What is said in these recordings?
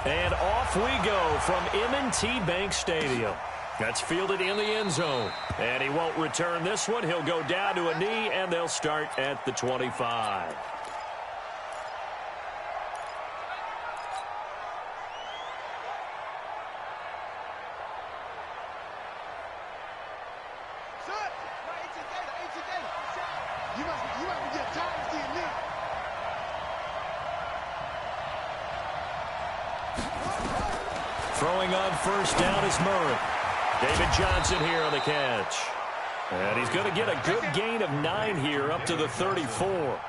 And off we go from M&T Bank Stadium. That's fielded in the end zone. And he won't return this one. He'll go down to a knee, and they'll start at the 25. Throwing on first down is Murray. David Johnson here on the catch. And he's going to get a good gain of 9 here up to the 34.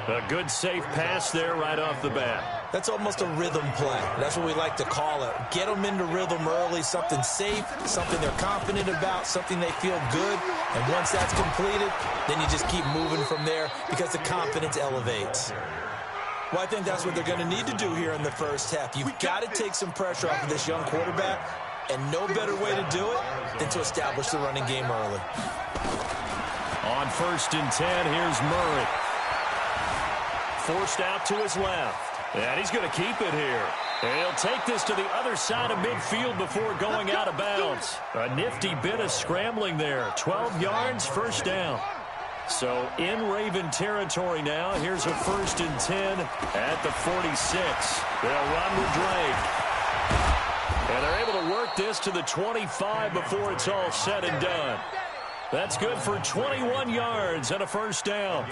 A good safe pass there right off the bat. That's almost a rhythm play. That's what we like to call it. Get them into rhythm early, something safe, something they're confident about, something they feel good. And once that's completed, then you just keep moving from there because the confidence elevates. Well, I think that's what they're going to need to do here in the first half. You've got to take some pressure off of this young quarterback, and no better way to do it than to establish the running game early. On first and 10, here's Murray. Forced out to his left. And he's going to keep it here. And he'll take this to the other side of midfield before going out of bounds. A nifty bit of scrambling there. 12 yards, first down. So in Raven territory now. Here's a first and 10 at the 46. They'll run with Drake. And they're able to work this to the 25 before it's all said and done. That's good for 21 yards and a first down.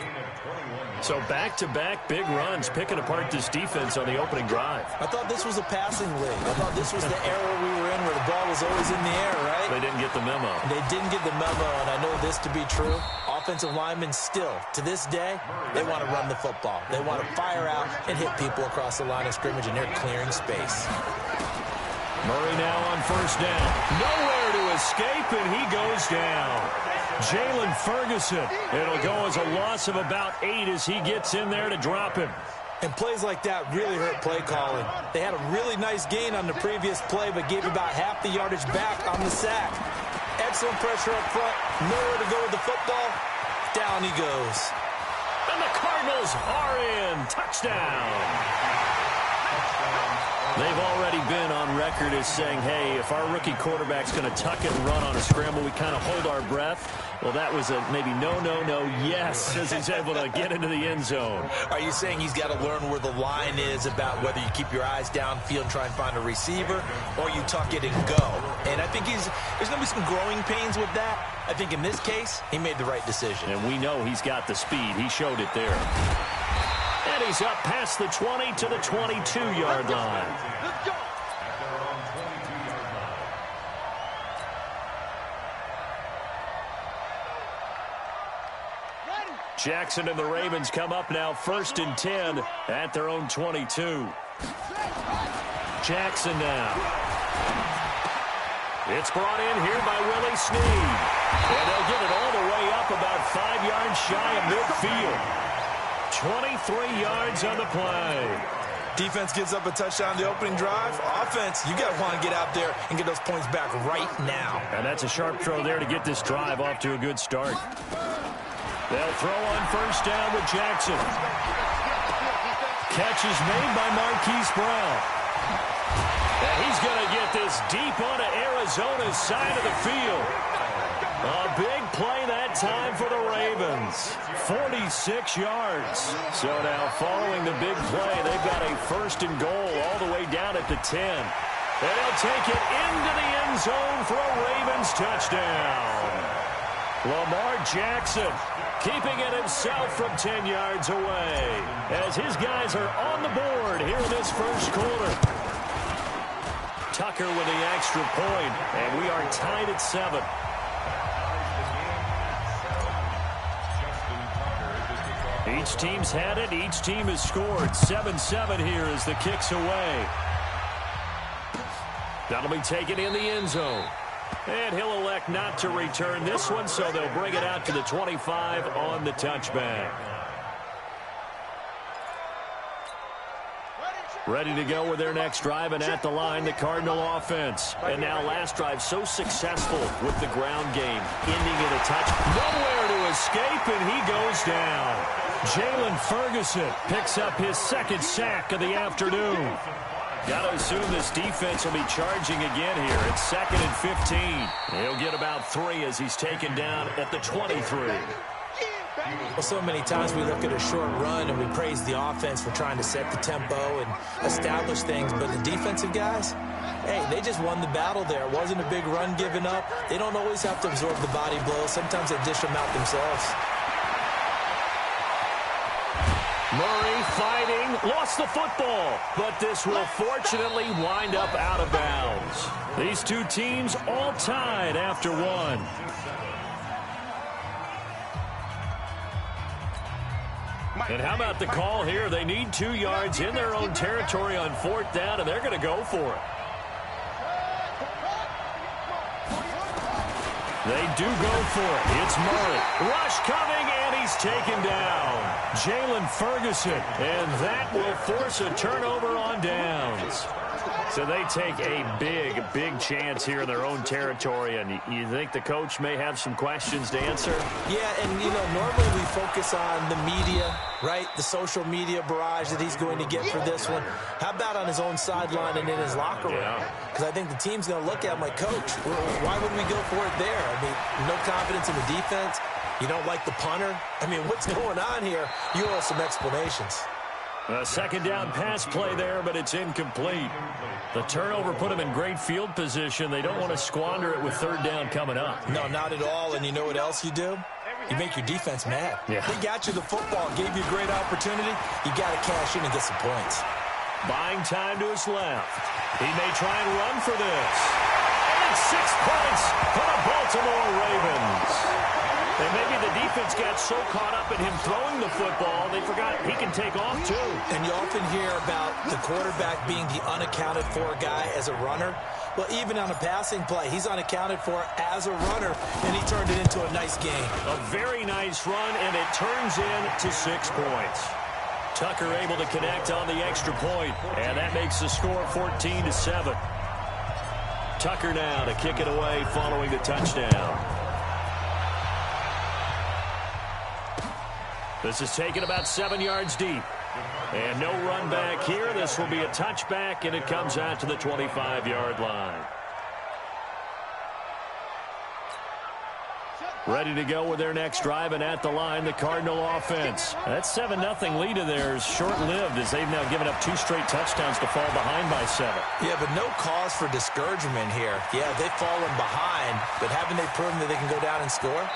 So back-to-back big runs, picking apart this defense on the opening drive. I thought this was a passing league. I thought this was the era we were in where the ball was always in the air, right? They didn't get the memo. They didn't get the memo, and I know this to be true. Offensive linemen still, to this day, they want to run the football. They want to fire out and hit people across the line of scrimmage, and they're clearing space. Murray now on first down. Nowhere to escape, and he goes down. Jalen Ferguson. It'll go as a loss of about 8 as he gets in there to drop him. And plays like that really hurt play calling. They had a really nice gain on the previous play, but gave about half the yardage back on the sack. Excellent pressure up front. Nowhere to go with the football. Down he goes. And the Cardinals are in. Touchdown. They've already been on record as saying, hey, if our rookie quarterback's going to tuck it and run on a scramble, we kind of hold our breath. Well, that was a maybe no, yes, as he's able to get into the end zone. Are you saying he's got to learn where the line is about whether you keep your eyes downfield and try and find a receiver, or you tuck it and go? And I think there's going to be some growing pains with that. I think in this case, he made the right decision. And we know he's got the speed. He showed it there. And he's up past the 20 to the 22-yard line. Jackson and the Ravens come up now first and 10 at their own 22. Jackson now. It's brought in here by Willie Snead. And they'll get it all the way up about 5 yards shy of midfield. 23 yards on the play. Defense gives up a touchdown the opening drive. Offense, you got to want to get out there and get those points back right now. And that's a sharp throw there to get this drive off to a good start. They'll throw on first down with Jackson. Catch is made by Marquise Brown. And he's going to get this deep onto Arizona's side of the field. A big play that time for the Ravens. 46 yards. So now following the big play, they've got a first and goal all the way down at the 10. And they'll take it into the end zone for a Ravens touchdown. Lamar Jackson keeping it himself from 10 yards away as his guys are on the board here in this first quarter. Tucker with the extra point, and we are tied at 7. Each team's had it. Each team has scored. 7-7 here as the kick's away. That'll be taken in the end zone. And he'll elect not to return this one, so they'll bring it out to the 25 on the touchback. Ready to go with their next drive, and at the line, the Cardinal offense. And now last drive so successful with the ground game, ending in a touch. Nowhere to escape, and he goes down. Jalen Ferguson picks up his second sack of the afternoon. Got to assume this defense will be charging again here. It's 2nd and 15. He'll get about 3 as he's taken down at the 23. Well, so many times we look at a short run and we praise the offense for trying to set the tempo and establish things, but the defensive guys, hey, they just won the battle there. It wasn't a big run given up. They don't always have to absorb the body blows. Sometimes they dish them out themselves. Murray fighting, lost the football, but this will fortunately wind up out of bounds. These two teams all tied after one. And how about the call here? They need 2 yards in their own territory on 4th down, and they're going to go for it. They do go for it. It's Murray. Rush coming, and he's taken down. Jalen Ferguson, and that will force a turnover on downs. So they take a big chance here in their own territory, and you think the coach may have some questions to answer? Yeah, and, normally we focus on the media, right? The social media barrage that he's going to get for this one. How about on his own sideline and in his locker room? Because I think the team's going to look at him like, Coach, why would we go for it there? I mean, no confidence in the defense. You don't like the punter? I mean, what's going on here? You owe some explanations. A 2nd down pass play there, but it's incomplete. The turnover put them in great field position. They don't want to squander it with 3rd down coming up. No, not at all. And you know what else you do? You make your defense mad. Yeah. They got you the football, gave you a great opportunity. You got to cash in and get some points. Buying time to his left. He may try and run for this. And 6 points for the Baltimore Ravens. And maybe the defense got so caught up in him throwing the football, they forgot he can take off too. And you often hear about the quarterback being the unaccounted-for guy as a runner. Well, even on a passing play, he's unaccounted for as a runner, and he turned it into a nice game. A very nice run, and it turns into 6 points. Tucker able to connect on the extra point, and that makes the score 14-7. Tucker now to kick it away following the touchdown. This is taken about 7 yards deep. And no run back here. This will be a touchback, and it comes out to the 25-yard line. Ready to go with their next drive, and at the line, the Cardinal offense. That 7-0 lead of theirs short-lived as they've now given up 2 straight touchdowns to fall behind by 7. Yeah, but no cause for discouragement here. Yeah, they've fallen behind, but haven't they proven that they can go down and score?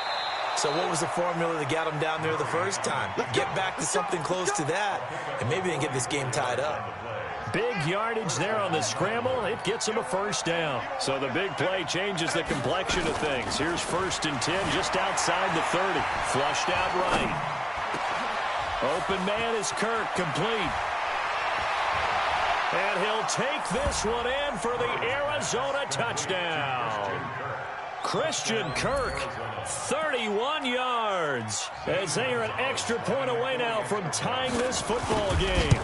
So what was the formula that got them down there the first time? Get back to something close to that, and maybe they can get this game tied up. Big yardage there on the scramble. It gets them a 1st down. So the big play changes the complexion of things. Here's 1st and 10 just outside the 30. Flushed out right. Open man is Kirk, complete. And he'll take this one in for the Arizona touchdown. Christian Kirk, 31 yards, as they are an extra point away now from tying this football game.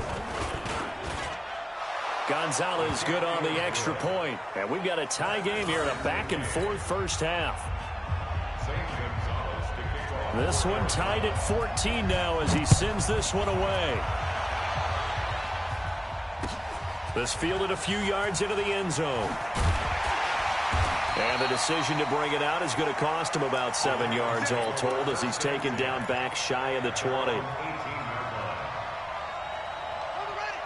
Gonzalez good on the extra point. And we've got a tie game here in a back-and-forth first half. This one tied at 14 now as he sends this one away. This fielded a few yards into the end zone. And the decision to bring it out is going to cost him about 7 yards all told as he's taken down back shy of the 20.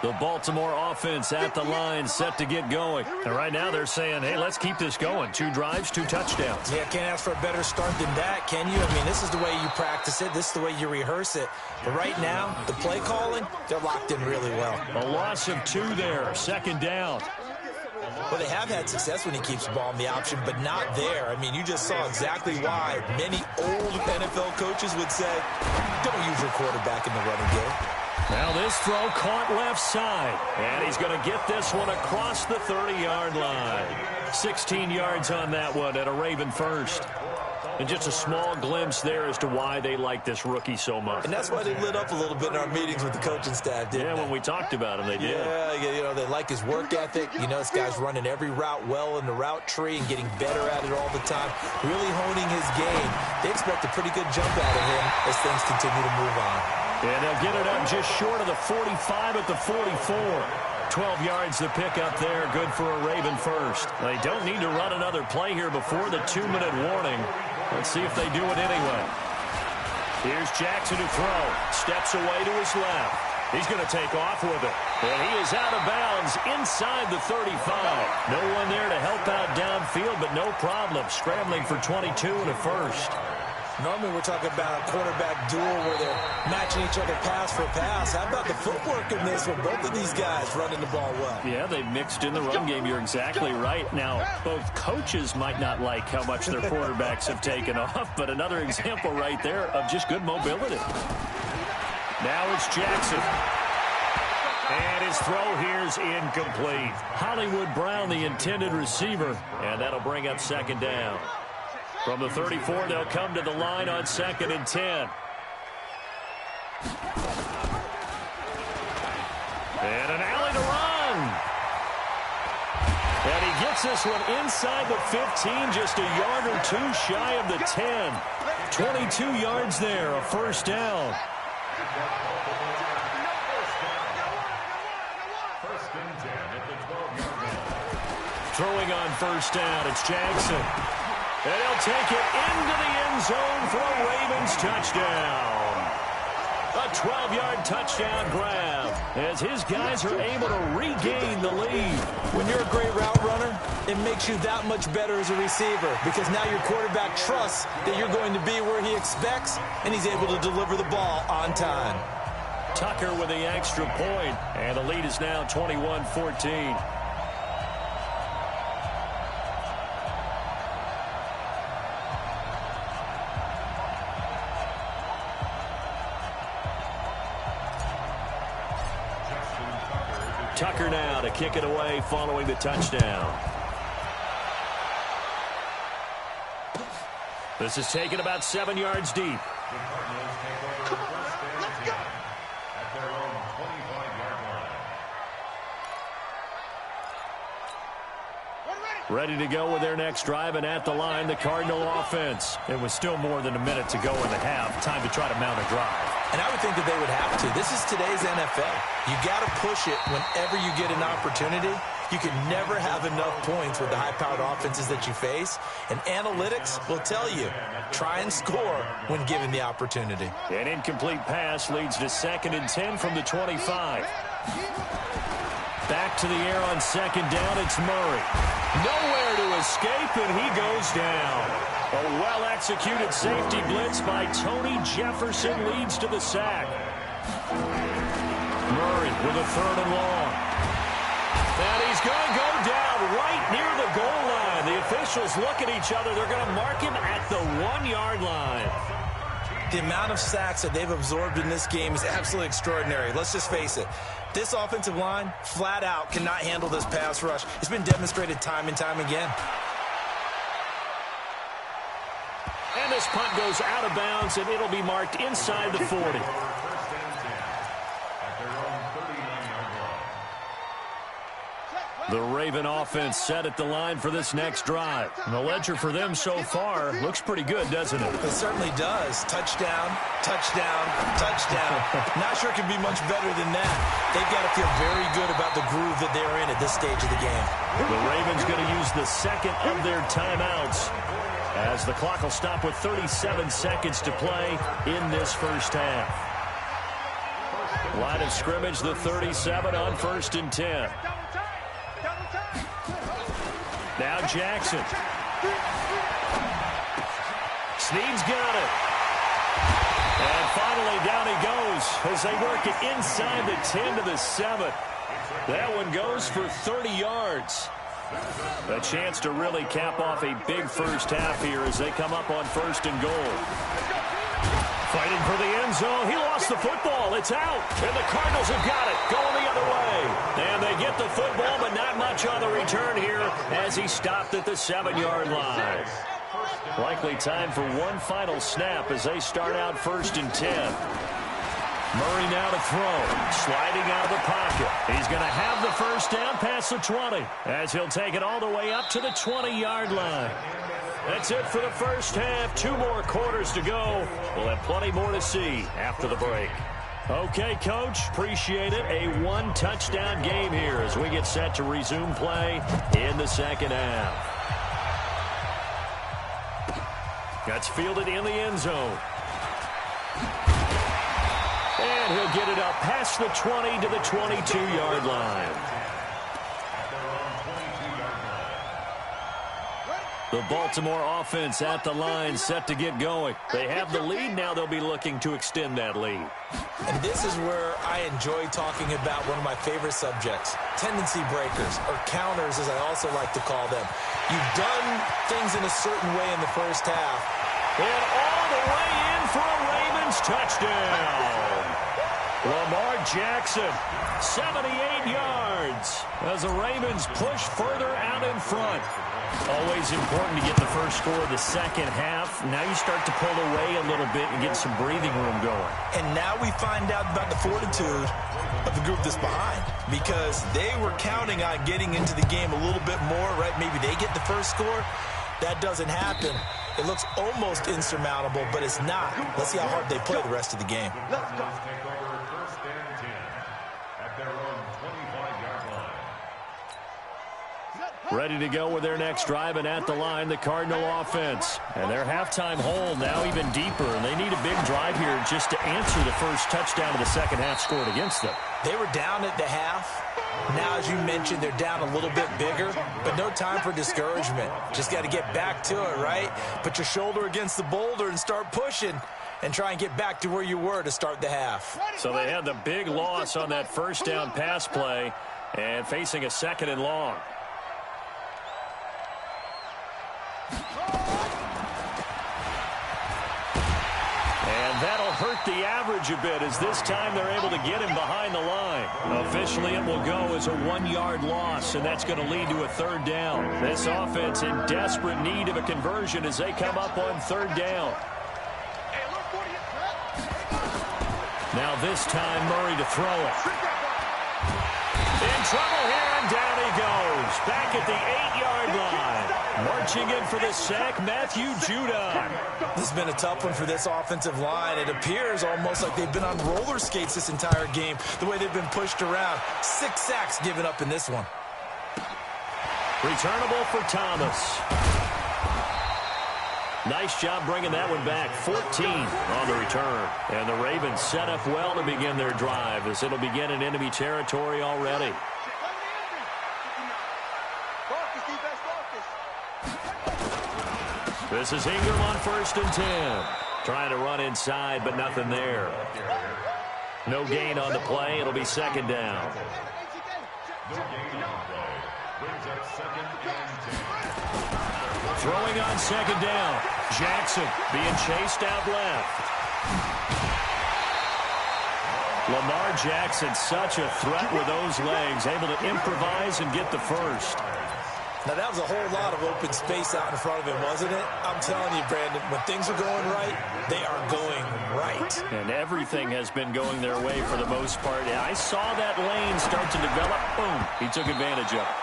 The Baltimore offense at the line set to get going. And right now they're saying, hey, let's keep this going. 2 drives, 2 touchdowns. Yeah, can't ask for a better start than that, can you? I mean, this is the way you practice it. This is the way you rehearse it. But right now, the play calling, they're locked in really well. A loss of 2 there, 2nd down. Well, they have had success when he keeps the ball in the option, but not there. I mean, you just saw exactly why many old NFL coaches would say, don't use your quarterback in the running game. Now this throw caught left side, and he's going to get this one across the 30-yard line. 16 yards on that one at a Raven first. And just a small glimpse there as to why they like this rookie so much. And that's why they lit up a little bit in our meetings with the coaching staff, didn't they? When we talked about him, they did. Yeah, you know, they like his work ethic. You know, this guy's running every route well in the route tree and getting better at it all the time, really honing his game. They expect a pretty good jump out of him as things continue to move on. And they'll get it up just short of the 45 at the 44. 12 yards to pick up there. Good for a Raven first. They don't need to run another play here before the 2-minute warning. Let's see if they do it anyway. Here's Jackson to throw. Steps away to his left. He's going to take off with it. And he is out of bounds inside the 35. No one there to help out downfield, but no problem. Scrambling for 22 and a first. Normally we're talking about a quarterback duel where they're matching each other pass for pass. How about the footwork in this with both of these guys running the ball well? Yeah, they've mixed in the run game. You're exactly right. Now, both coaches might not like how much their quarterbacks have taken off, but another example right there of just good mobility. Now it's Jackson. And his throw here's incomplete. Hollywood Brown, the intended receiver, and that'll bring up second down. From the 34, they'll come to the line on 2nd and 10. And an alley to run. And he gets this one inside the 15, just a yard or two shy of the 10. 22 yards there, a first down. Throwing on first down, it's Jackson. And he'll take it into the end zone for a Ravens touchdown. A 12-yard touchdown grab as his guys are able to regain the lead. When you're a great route runner, it makes you that much better as a receiver because now your quarterback trusts that you're going to be where he expects, and he's able to deliver the ball on time. Tucker with the extra point, and the lead is now 21-14. Tucker now to kick it away following the touchdown. This is taken about 7 yards deep. Ready to go with their next drive, and at the line, the Cardinal offense. It was still more than a minute to go in the half. Time to try to mount a drive. And I would think that they would have to. This is today's NFL. You got to push it whenever you get an opportunity. You can never have enough points with the high-powered offenses that you face. And analytics will tell you, try and score when given the opportunity. An incomplete pass leads to 2nd and 10 from the 25. Back to the air on 2nd down, it's Murray. Nowhere to escape, and he goes down. A well-executed safety blitz by Tony Jefferson leads to the sack. Murray with a 3rd and long. And he's going to go down right near the goal line. The officials look at each other. They're going to mark him at the 1-yard line. The amount of sacks that they've absorbed in this game is absolutely extraordinary. Let's just face it. This offensive line, flat out, cannot handle this pass rush. It's been demonstrated time and time again. And this punt goes out of bounds, and it'll be marked inside the 40. The Raven offense set at the line for this next drive. And the ledger for them so far looks pretty good, doesn't it? It certainly does. Touchdown, touchdown, touchdown. Not sure it can be much better than that. They've got to feel very good about the groove that they're in at this stage of the game. The Ravens going to use the second of their timeouts as the clock will stop with 37 seconds to play in this first half. Line of scrimmage, the 37 on 1st and 10. Now Jackson. Snead's got it. And finally down he goes as they work it inside the 10 to the 7. That one goes for 30 yards. A chance to really cap off a big first half here as they come up on 1st and goal. Fighting for the end zone. He lost the football. It's out. And the Cardinals have got it. Going the other way. And they get the football, but not much on the return here as he stopped at the 7-yard line. Likely time for one final snap as they start out 1st and 10. Murray now to throw. Sliding out of the pocket. He's going to have the first down past the 20 as he'll take it all the way up to the 20-yard line. That's it for the first half. 2 more quarters to go. We'll have plenty more to see after the break. Okay, Coach, appreciate it. A one-touchdown game here as we get set to resume play in the second half. That's fielded in the end zone. And he'll get it up past the 20 to the 22-yard line. The Baltimore offense at the line, set to get going. They have the lead. Now they'll be looking to extend that lead. And this is where I enjoy talking about one of my favorite subjects, tendency breakers, or counters as I also like to call them. You've done things in a certain way in the first half. And all the way in for a Ravens touchdown. Lamar Jackson, 78 yards as the Ravens push further out in front. Always important to get the first score of the second half. Now you start to pull away a little bit and get some breathing room going. And now we find out about the fortitude of the group that's behind, because they were counting on getting into the game a little bit more, right? Maybe they get the first score. That doesn't happen. It looks almost insurmountable, but it's not. Let's see how hard they play the rest of the game. Let's go. Take over first and 10 at their own 25-yard line. Ready to go with their next drive, and at the line, the Cardinal offense. And their halftime hole now even deeper, and they need a big drive here just to answer the first touchdown of the second half scored against them. They were down at the half. Now, as you mentioned, they're down a little bit bigger, but no time for discouragement. Just got to get back to it, right? Put your shoulder against the boulder and start pushing and try and get back to where you were to start the half. So they had the big loss on that first down pass play and facing a second and long. That'll hurt the average a bit, as this time they're able to get him behind the line. Officially, it will go as a 1-yard loss, and that's going to lead to a third down. This offense in desperate need of a conversion as they come up on third down. Now this time, Murray to throw it. In trouble here, and down he goes. Back at the 8-yard line. Marching in for the sack, Matthew Judon. This has been a tough one for this offensive line. It appears almost like they've been on roller skates this entire game, the way they've been pushed around. 6 sacks given up in this one. Returnable for Thomas. Nice job bringing that one back. 14 on the return. And the Ravens set up well to begin their drive, as it'll begin in enemy territory already. This is Ingram on 1st and 10. Trying to run inside, but nothing there. No gain on the play. It'll be second down. Throwing on second down. Jackson being chased out left. Lamar Jackson, such a threat with those legs, able to improvise and get the first. Now, that was a whole lot of open space out in front of him, wasn't it? I'm telling you, Brandon, when things are going right, they are going right. And everything has been going their way for the most part. I saw that lane start to develop. Boom. He took advantage of it.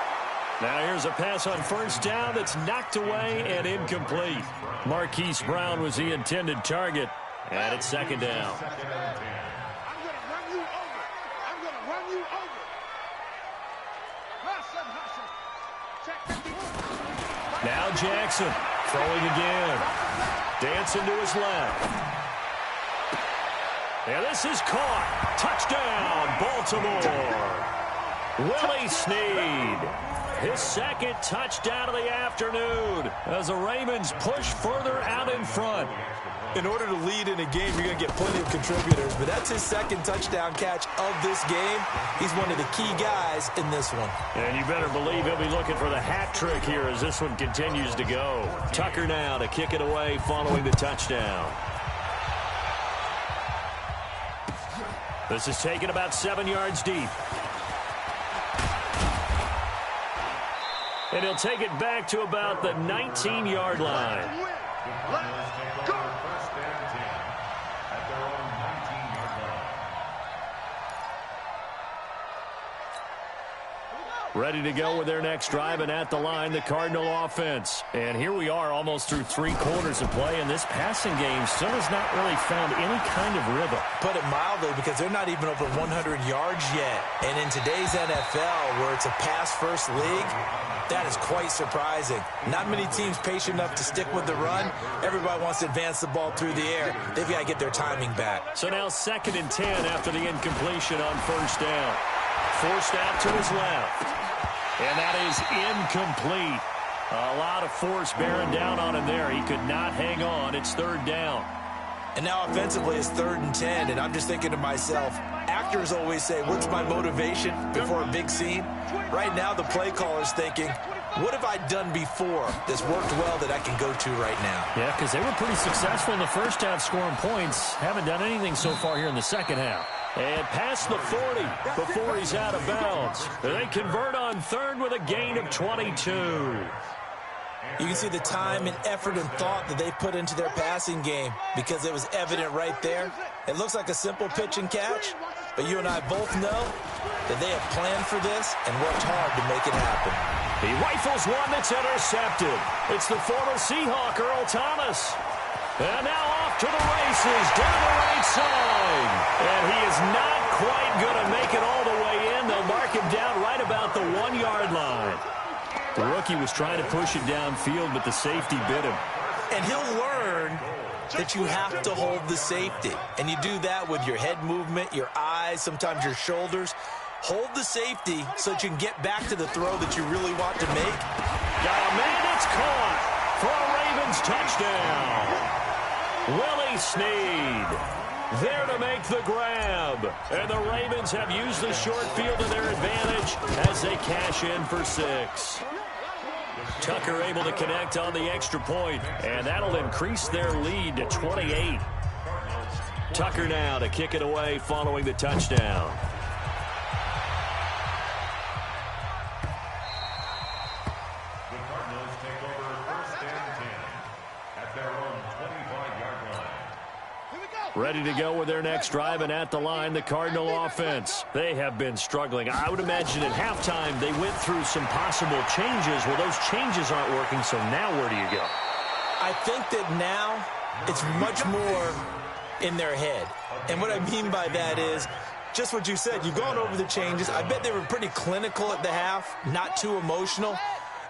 Now here's a pass on first down that's knocked away and incomplete. Marquise Brown was the intended target. And it's second down. Now Jackson throwing again. Dancing to his left. And this is caught. Touchdown, Baltimore. Willie Snead. His second touchdown of the afternoon as the Ravens push further out in front. In order to lead in a game, you're going to get plenty of contributors, but that's his second touchdown catch of this game. He's one of the key guys in this one. And you better believe he'll be looking for the hat trick here as this one continues to go. Tucker now to kick it away following the touchdown. This is taken about 7 yards deep. And he'll take it back to about the 19-yard line. Ready to go with their next drive, and at the line, the Cardinal offense. And here we are almost through 3 quarters of play, and this passing game still has not really found any kind of rhythm. Put it mildly, because they're not even over 100 yards yet. And in today's NFL, where it's a pass-first league, that is quite surprising. Not many teams patient enough to stick with the run. Everybody wants to advance the ball through the air. They've got to get their timing back. So now 2nd and 10 after the incompletion on 1st down. Forced out to his left. And that is incomplete. A lot of force bearing down on him there. He could not hang on. It's 3rd down. And now offensively it's 3rd and 10. And I'm just thinking to myself, actors always say, what's my motivation before a big scene? Right now the play caller's thinking, what have I done before that's worked well that I can go to right now? Yeah, because they were pretty successful in the first half scoring points. Haven't done anything so far here in the second half. And past the 40 before he's out of bounds. They convert on 3rd with a gain of 22. You can see the time and effort and thought that they put into their passing game because it was evident right there. It looks like a simple pitch and catch, but you and I both know that they have planned for this and worked hard to make it happen. He rifles one that's intercepted. It's the former Seahawk, Earl Thomas. And now off to the races, down the right side. And he is not quite going to make it all the way in. They'll mark him down right about the 1-yard line. The rookie was trying to push it downfield, but the safety bit him. And he'll learn that you have to hold the safety. And you do that with your head movement, your eyes, sometimes your shoulders. Hold the safety so that you can get back to the throw that you really want to make. Got a man that's caught for a Ravens touchdown. Willie Snead there to make the grab. And the Ravens have used the short field to their advantage as they cash in for 6. Tucker able to connect on the extra point, and that'll increase their lead to 28. Tucker now to kick it away following the touchdown. Ready to go with their next drive, and at the line, the Cardinal offense. They have been struggling. I would imagine at halftime they went through some possible changes. Well, those changes aren't working, so now where do you go? I think that now it's much more in their head. And what I mean by that is just what you said. You've gone over the changes. I bet they were pretty clinical at the half, not too emotional.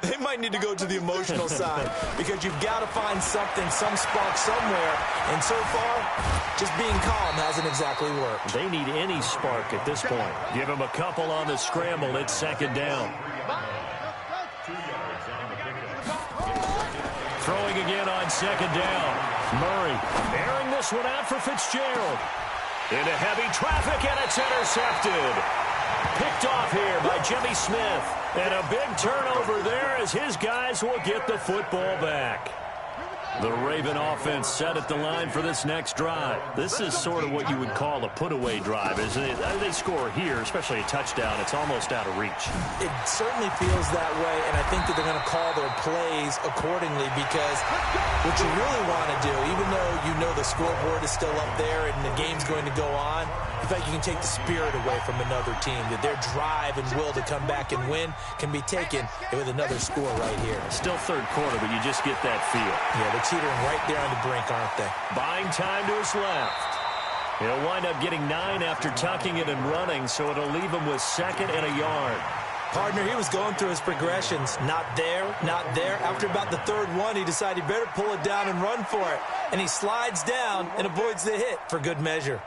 They might need to go to the emotional side because you've got to find something, some spark somewhere. And so far, just being calm hasn't exactly worked. They need any spark at this point. Give them a couple on the scramble. It's 2nd down. Throwing again on 2nd down. Murray airing this one out for Fitzgerald. Into heavy traffic, and it's intercepted. Picked off here by Jimmy Smith. And a big turnover there as his guys will get the football back. The Raven offense set at the line for this next drive. This is sort of what you would call a put-away drive, isn't it? They score here, especially a touchdown. It's almost out of reach. It certainly feels that way, and I think that they're going to call their plays accordingly because what you really want to do, even though you know the scoreboard is still up there and the game's going to go on, in fact, you can take the spirit away from another team, that their drive and will to come back and win can be taken with another score right here. Still 3rd quarter, but you just get that feel. Yeah, they're teetering right there on the brink, aren't they? Buying time to his left. He'll wind up getting 9 after tucking it and running, so it'll leave him with 2nd and a yard. Partner, he was going through his progressions. Not there, not there. After about the 3rd one, he decided he better pull it down and run for it. And he slides down and avoids the hit for good measure.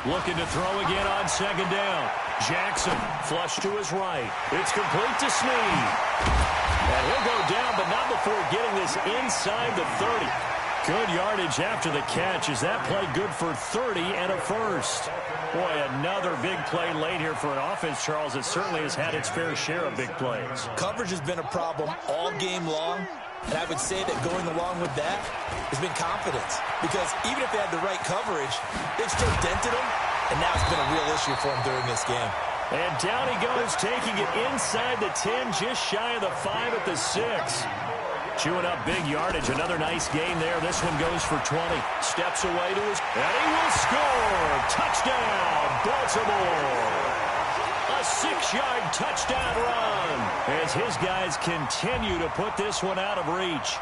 Looking to throw again on 2nd down. Jackson flush to his right. It's complete to Snead. And he'll go down, but not before getting this inside the 30. Good yardage after the catch. Is that play good for 30 and a first? Boy, another big play late here for an offense, Charles. It certainly has had its fair share of big plays. Coverage has been a problem all game long. And I would say that going along with that has been confidence. Because even if they had the right coverage, they've still dented them. And now it's been a real issue for them during this game. And down he goes, taking it inside the 10, just shy of the 5 at the 6. Chewing up big yardage. Another nice gain there. This one goes for 20. Steps away to his... And he will score! Touchdown, Baltimore! A A 6-yard touchdown run as his guys continue to put this one out of reach.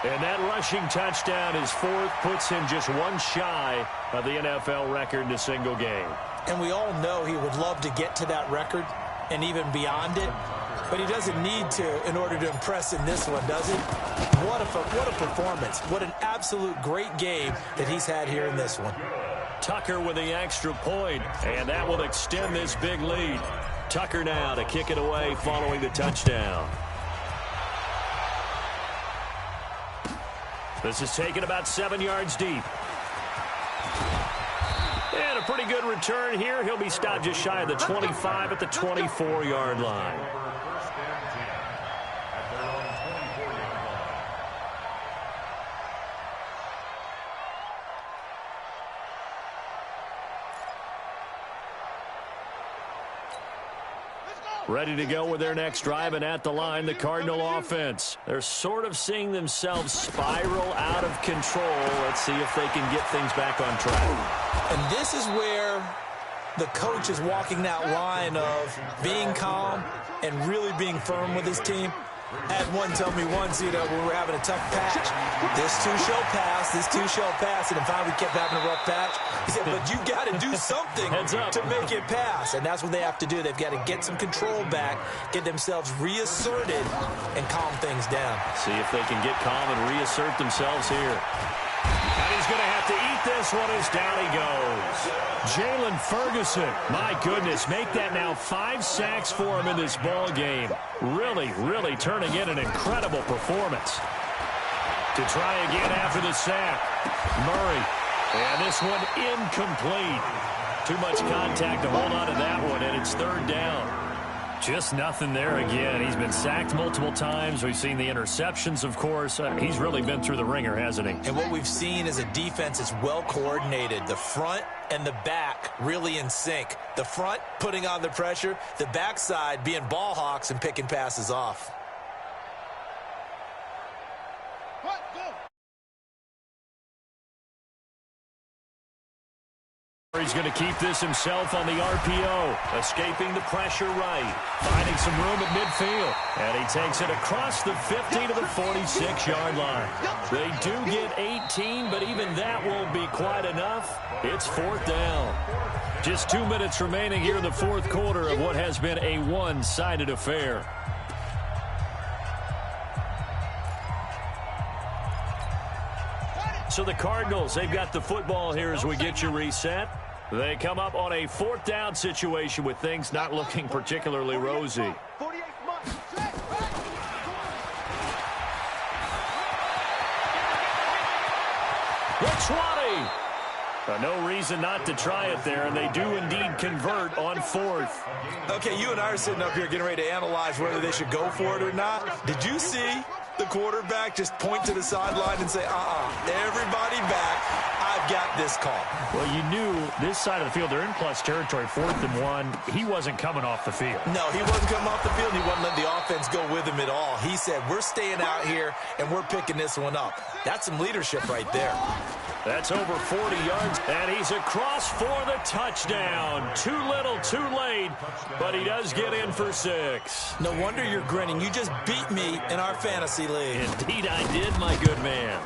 And that rushing touchdown, his fourth, puts him just one shy of the NFL record in a single game. And we all know he would love to get to that record and even beyond it. But he doesn't need to in order to impress in this one, does he? What a performance. What an absolute great game that he's had here in this one. Tucker with the extra point, and that will extend this big lead. Tucker now to kick it away following the touchdown. This is taken about 7 yards deep. And a pretty good return here. He'll be stopped just shy of the 25 at the 24-yard line. Ready to go with their next drive, and at the line, the Cardinal offense. They're sort of seeing themselves spiral out of control. Let's see if they can get things back on track. And this is where the coach is walking that line of being calm and really being firm with his team. I had one tell me once, when we were having a tough patch, this too shall pass, and finally we kept having a rough patch. He said, but you got to do something to make it pass, and that's what they have to do. They've got to get some control back, get themselves reasserted, and calm things down. See if they can get calm and reassert themselves here. And he's going to have to eat this one as down he goes. Jalen Ferguson, my goodness, make that now 5 sacks for him in this ball game. Really, really turning in an incredible performance. To try again after the sack. Murray. And this one incomplete. Too much contact to hold on to that one, and it's third down. Just nothing there again. He's been sacked multiple times. We've seen the interceptions, of course. He's really been through the ringer, hasn't he? And what we've seen is a defense that's well coordinated. The front and the back really in sync. The front putting on the pressure. The backside being ball hawks and picking passes off. He's going to keep this himself on the RPO, escaping the pressure right, finding some room at midfield, and he takes it across the 50 to the 46-yard line. They do get 18, but even that won't be quite enough. It's fourth down. Just 2 minutes remaining here in the fourth quarter of what has been a one-sided affair. So the Cardinals, they've got the football here as we get you reset. They come up on a fourth down situation with things not looking particularly rosy. The 20. No reason not to try it there, and they do indeed convert on fourth. Okay, you and I are sitting up here getting ready to analyze whether they should go for it or not. Did you see the quarterback just point to the sideline and say, everybody back, I've got this call? Well, you knew this side of the field, they're in plus territory, 4th and 1. He wasn't coming off the field. No, he wasn't coming off the field. He wasn't letting the offense go with him at all. He said, we're staying out here, and we're picking this one up. That's some leadership right there. That's over 40 yards, and he's across for the touchdown. Too little, too late, but he does get in for 6. No wonder you're grinning. You just beat me in our fantasy league. Indeed I did, my good man.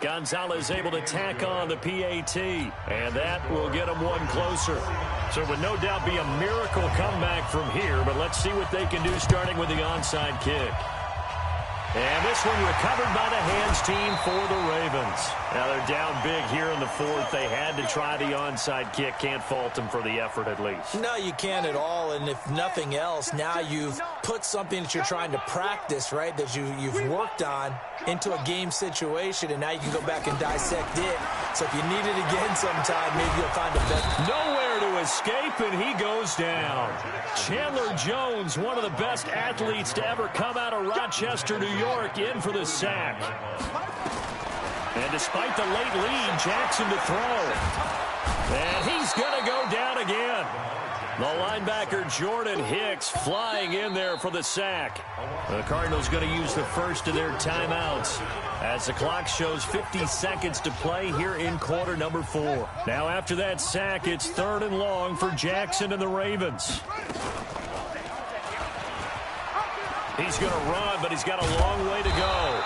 Gonzalez able to tack on the PAT, and that will get him one closer. So it would no doubt be a miracle comeback from here, but let's see what they can do starting with the onside kick. And this one recovered by the hands team for the Ravens. Now they're down big here in the fourth. They had to try the onside kick. Can't fault them for the effort at least. No, you can't at all. And if nothing else, now you've put something that you're trying to practice, right, that you've worked on into a game situation, and now you can go back and dissect it. So if you need it again sometime, maybe you'll find a better. Nowhere to escape, and he goes down. Chandler Jones, one of the best athletes to ever come out of Rochester, New York, in for the sack. And despite the late lead, Jackson to throw. And he's going to go down again. The linebacker Jordan Hicks flying in there for the sack. The Cardinals going to use the first of their timeouts as the clock shows 50 seconds to play here in quarter number 4. Now after that sack, it's 3rd and long for Jackson and the Ravens. He's going to run, but he's got a long way to go.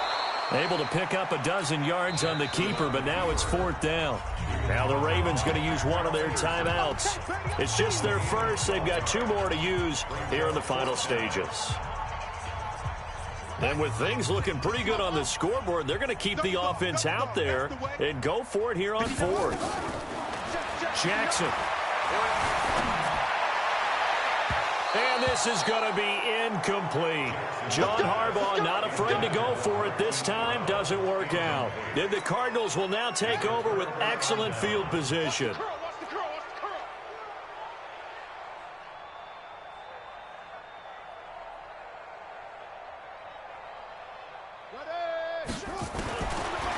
Able to pick up a dozen yards on the keeper, but now it's 4th down. Now the Ravens going to use one of their timeouts. It's just their first. They've got 2 more to use here in the final stages. And with things looking pretty good on the scoreboard, they're going to keep the offense out there and go for it here on 4th. Jackson. And this is going to be incomplete. John Harbaugh not afraid to go for it this time. Doesn't work out. Then the Cardinals will now take over with excellent field position.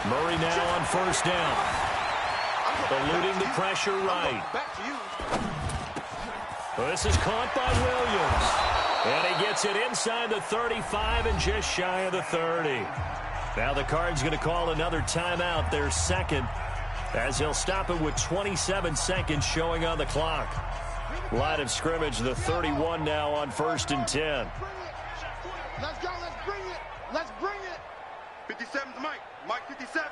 Murray now on 1st down. Eluding the pressure right. Well, this is caught by Williams. And he gets it inside the 35 and just shy of the 30. Now the Cards going to call another timeout, their second, as they'll stop it with 27 seconds showing on the clock. Line of scrimmage, the 31 now on 1st and 10. Let's go, let's bring it. Let's bring it. 57's Mike. Mike 57.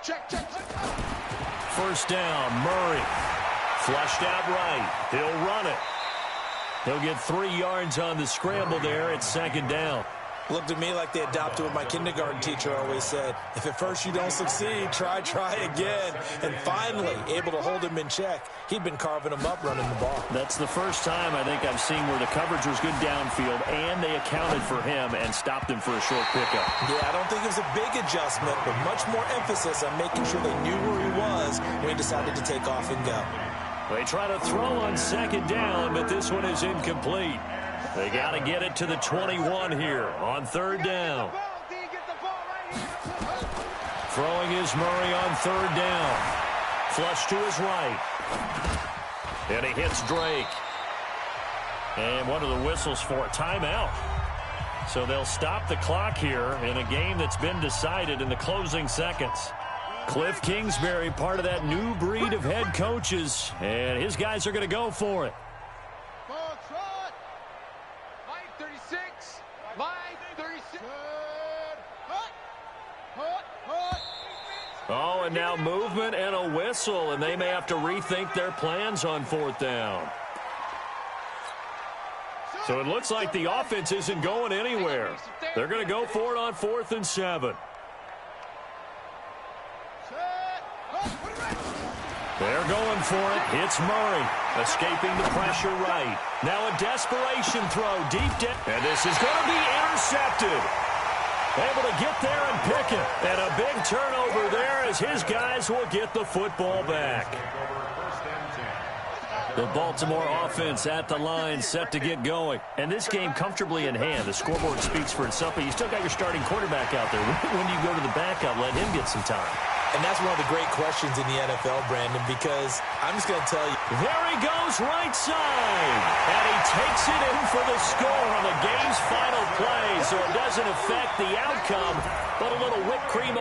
Check. 1st down, Murray. Flushed out right. He'll run it. He'll get 3 yards on the scramble there at 2nd down. Looked to me like they adopted what my kindergarten teacher always said. If at first you don't succeed, try again. And finally, able to hold him in check. He'd been carving him up running the ball. That's the first time I think I've seen where the coverage was good downfield and they accounted for him and stopped him for a short pickup. Yeah, I don't think it was a big adjustment, but much more emphasis on making sure they knew where he was when he decided to take off and go. They try to throw on 2nd down, but this one is incomplete. They got to get it to the 21 here on 3rd down. Throwing is Murray on 3rd down. Flush to his right. And he hits Drake. And what are the whistles for? Timeout. So they'll stop the clock here in a game that's been decided in the closing seconds. Cliff Kingsbury, part of that new breed of head coaches, and his guys are going to go for it. Mike 36. Mike 36. Oh, and now movement and a whistle, and they may have to rethink their plans on 4th down. So it looks like the offense isn't going anywhere. They're going to go for it on 4th and 7. They're going for it. It's Murray, escaping the pressure right. Now a desperation throw deep down. And this is going to be intercepted. Able to get there and pick it. And a big turnover there as his guys will get the football back. The Baltimore offense at the line, set to get going. And this game comfortably in hand. The scoreboard speaks for itself, but you still got your starting quarterback out there. When do you go to the backup, let him get some time? And that's one of the great questions in the NFL, Brandon, because I'm just going to tell you. There he goes, right side. And he takes it in for the score on the game's final play, so it doesn't affect the outcome, but a little whipped cream.